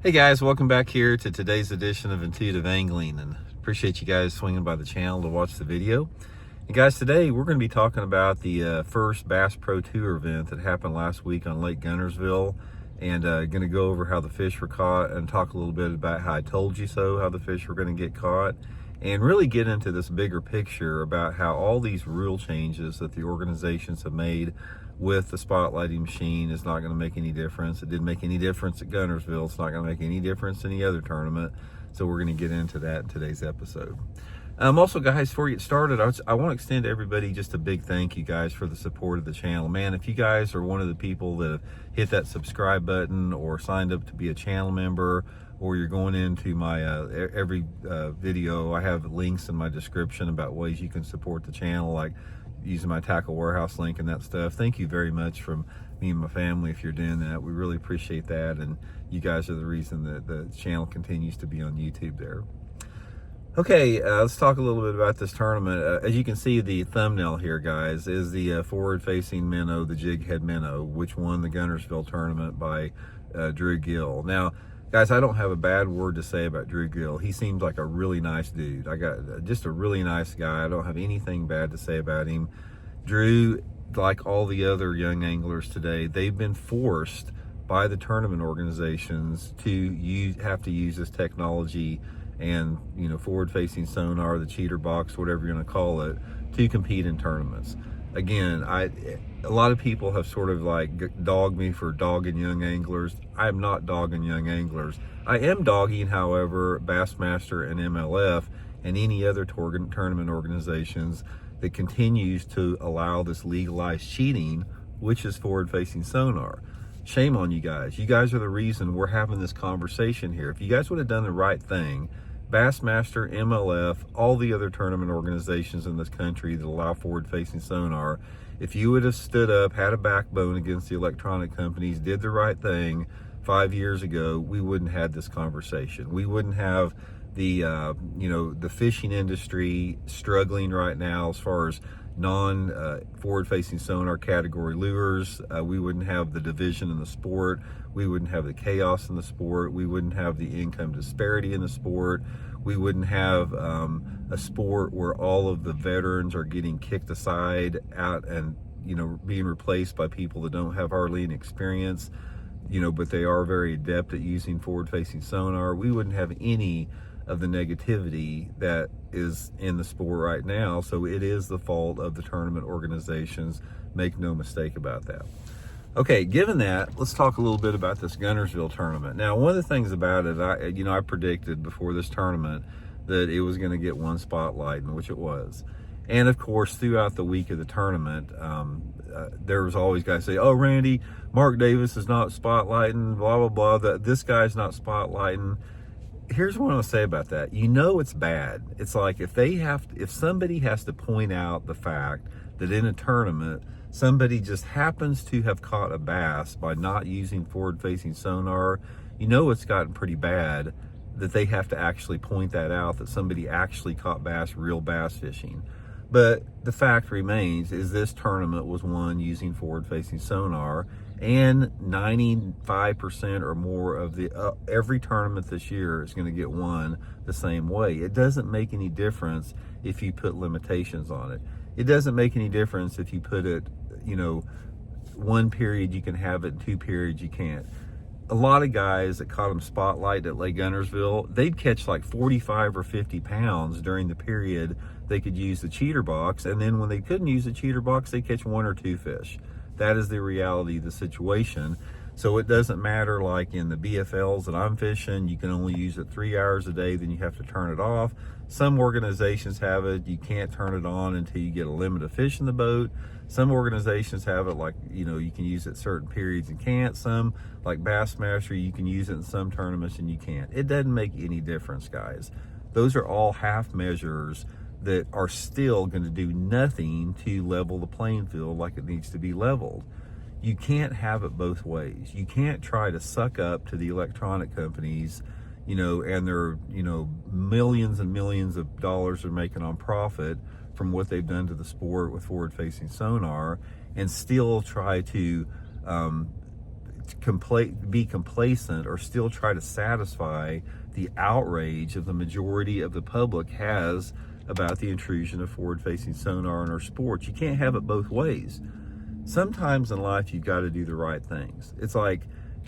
Hey guys, welcome back here to today's edition of Intuitive Angling, and appreciate you guys swinging by the channel to watch the video. And guys, today we're going to be talking about the first Bass Pro Tour event that happened last week on Lake Guntersville, and going to go over how the fish were caught and talk a little bit about how I told you so, how the fish were going to get caught, and really get into this bigger picture about how all these rule changes that the organizations have made with the spotlighting machine is not going to make any difference. It didn't make any difference at Gunnersville. It's not going to make any difference in any other tournament. So we're going to get into that in today's episode. Also, guys, before we get started, I want to extend to everybody just a big thank you, guys, for the support of the channel. Man, if you guys are one of the people that have hit that subscribe button or signed up to be a channel member, or you're going into my every video, I have links in my description about ways you can support the channel, like using my Tackle Warehouse link and that stuff. Thank you very much from me and my family if you're doing that. We really appreciate that, and you guys are the reason that the channel continues to be on YouTube there. Okay, let's talk a little bit about this tournament. As you can see, the thumbnail here, guys, is the forward-facing minnow, the jig head minnow, which won the Gunnersville tournament by Drew Gill. Now, guys, I don't have a bad word to say about Drew Gill. He seems like a really nice dude. I got just a really nice guy. I don't have anything bad to say about him. Drew, like all the other young anglers today, they've been forced by the tournament organizations to have to use this technology and, you know, forward-facing sonar, the cheater box, whatever you're going to call it, to compete in tournaments. Again, a lot of people have sort of like dogged me for dogging young anglers. I am not dogging young anglers. I am dogging, however, Bassmaster and MLF and any other tournament organizations that continues to allow this legalized cheating, which is forward-facing sonar. Shame on you guys. You guys are the reason we're having this conversation here. If you guys would have done the right thing, Bassmaster, MLF, all the other tournament organizations in this country that allow forward-facing sonar, if you would have stood up, had a backbone against the electronic companies, did the right thing 5 years ago, we wouldn't have this conversation. We wouldn't have the the fishing industry struggling right now as far as non-forward-facing sonar category lures. We wouldn't have the division in the sport. We wouldn't have the chaos in the sport. We wouldn't have the income disparity in the sport. We wouldn't have a sport where all of the veterans are getting kicked aside out and, you know, being replaced by people that don't have hardly any experience, you know, but they are very adept at using forward-facing sonar. We wouldn't have any of the negativity that is in the sport right now. So it is the fault of the tournament organizations. Make no mistake about that. Okay, given that, let's talk a little bit about this Gunnersville tournament. Now, one of the things about it, I predicted before this tournament that it was going to get one spotlight, in which it was. And of course, throughout the week of the tournament, there was always guys say, "Oh, Randy, Mark Davis is not spotlighting, blah, blah, blah, this guy's not spotlighting." Here's what I'm gonna say about that. You know, it's bad. It's like if somebody has to point out the fact that in a tournament, somebody just happens to have caught a bass by not using forward-facing sonar, you know it's gotten pretty bad that they have to actually point that out, that somebody actually caught bass, real bass fishing. But the fact remains is this tournament was won using forward-facing sonar, and 95% or more of the every tournament this year is going to get won the same way. It doesn't make any difference if you put limitations on it. It doesn't make any difference if you put it, you know, 1 period you can have it, 2 periods you can't. A lot of guys that caught them spotlight at Lake Guntersville, they'd catch like 45 or 50 pounds during the period they could use the cheater box, and then when they couldn't use the cheater box, they catch 1 or 2 fish. That is the reality of the situation. So it doesn't matter, like in the BFLs that I'm fishing, you can only use it 3 hours a day, then you have to turn it off. Some organizations have it, you can't turn it on until you get a limit of fish in the boat. Some organizations have it like, you know, you can use it certain periods and can't. Some, like Bassmaster, you can use it in some tournaments and you can't. It doesn't make any difference, guys. Those are all half measures that are still going to do nothing to level the playing field like it needs to be leveled. You can't have it both ways. You can't try to suck up to the electronic companies, you know, and their, you know, millions and millions of dollars they're making on profit from what they've done to the sport with forward-facing sonar, and still try to be complacent or still try to satisfy the outrage of the majority of the public has about the intrusion of forward-facing sonar in our sports. You can't have it both ways. Sometimes in life you've got to do the right things. It's like,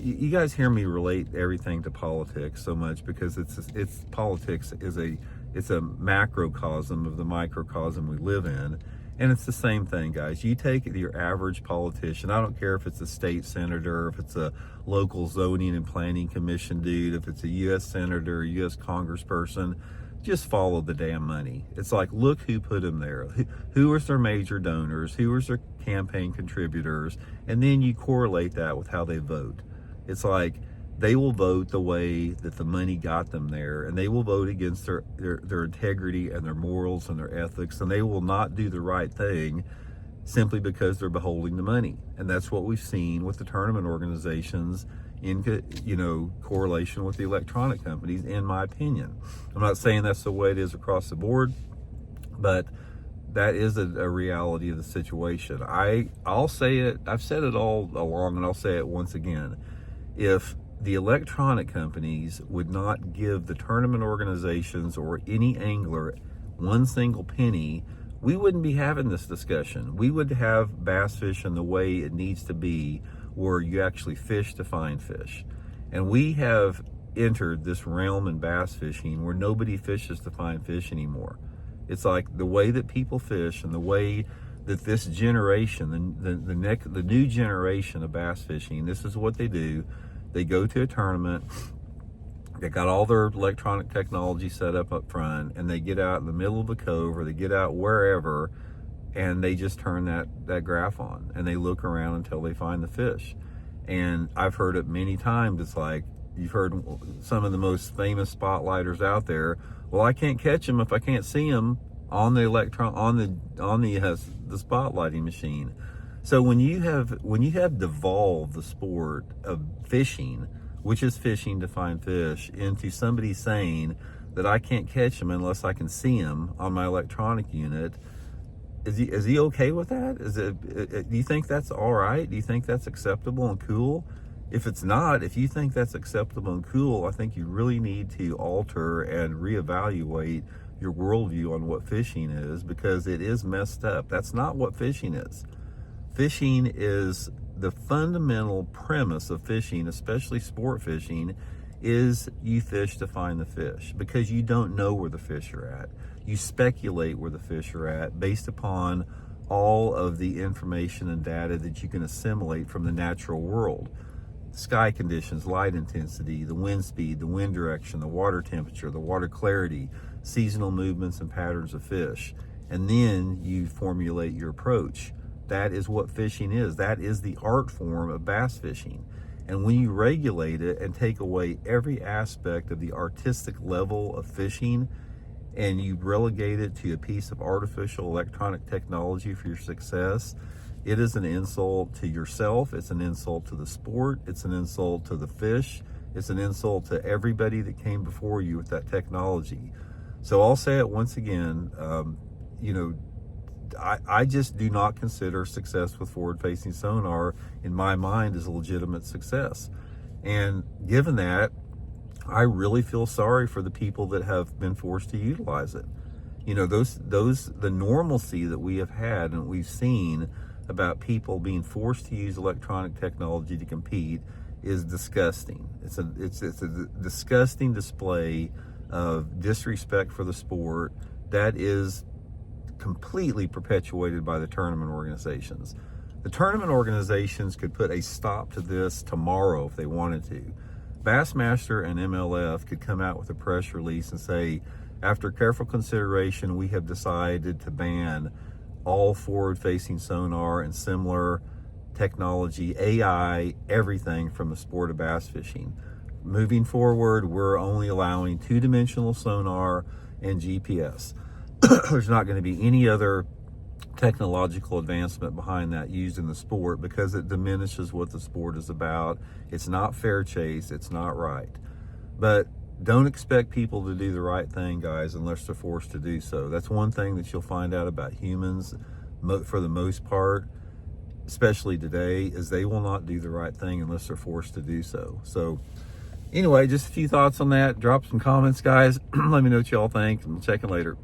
you guys hear me relate everything to politics so much because it's politics is a macrocosm of the microcosm we live in. And it's the same thing, guys. You take your average politician, I don't care if it's a state senator, if it's a local zoning and planning commission dude, if it's a U.S. senator, a U.S. congressperson, just follow the damn money. It's like, look who put them there. Who is their major donors? Who is their campaign contributors? And then you correlate that with how they vote. It's like, they will vote the way that the money got them there, and they will vote against their integrity and their morals and their ethics, and they will not do the right thing simply because they're beholding the money. And that's what we've seen with the tournament organizations in correlation with the electronic companies, in my opinion. I'm not saying that's the way it is across the board, but that is a reality of the situation. I'll say it, I've said it all along, and I'll say it once again. If the electronic companies would not give the tournament organizations or any angler one single penny, we wouldn't be having this discussion. We would have bass fishing the way it needs to be, where you actually fish to find fish. And we have entered this realm in bass fishing where nobody fishes to find fish anymore. It's like the way that people fish and the way that this generation, the new generation of bass fishing, this is what they do. They go to a tournament, they got all their electronic technology set up front, and they get out in the middle of the cove, or they get out wherever, and they just turn that graph on, and they look around until they find the fish. And I've heard it many times. It's like, you've heard some of the most famous spotlighters out there, well, I can't catch them if I can't see them on the the spotlighting machine. So when you have devolved the sport of fishing, which is fishing to find fish, into somebody saying that I can't catch them unless I can see them on my electronic unit, is he okay with that? Do you think that's all right? Do you think that's acceptable and cool? If it's not, if you think that's acceptable and cool, I think you really need to alter and reevaluate your worldview on what fishing is, because it is messed up. That's not what fishing is. Fishing is the fundamental premise of fishing, especially sport fishing, is you fish to find the fish, because you don't know where the fish are at. You speculate where the fish are at based upon all of the information and data that you can assimilate from the natural world. Sky conditions, light intensity, the wind speed, the wind direction, the water temperature, the water clarity, seasonal movements and patterns of fish. And then you formulate your approach. That is what fishing is. That is the art form of bass fishing. And when you regulate it and take away every aspect of the artistic level of fishing, and you relegate it to a piece of artificial electronic technology for your success, it is an insult to yourself. It's an insult to the sport. It's an insult to the fish. It's an insult to everybody that came before you with that technology. So I'll say it once again, I just do not consider success with forward-facing sonar, in my mind, as a legitimate success. And given that, I really feel sorry for the people that have been forced to utilize it. The normalcy that we have had and we've seen about people being forced to use electronic technology to compete is disgusting. It's a disgusting display of disrespect for the sport that is completely perpetuated by the tournament organizations. The tournament organizations could put a stop to this tomorrow if they wanted to. Bassmaster and MLF could come out with a press release and say, after careful consideration, we have decided to ban all forward-facing sonar and similar technology, AI, everything from the sport of bass fishing. Moving forward, we're only allowing two-dimensional sonar and GPS. There's not going to be any other technological advancement behind that used in the sport, because it diminishes what the sport is about. It's not fair chase. It's not right. But don't expect people to do the right thing, guys, unless they're forced to do so. That's one thing that you'll find out about humans, for the most part. especially today, is they will not do the right thing unless they're forced to do so. So anyway, just a few thoughts on that. Drop some comments, guys. Let me know what y'all think, and we'll check in later.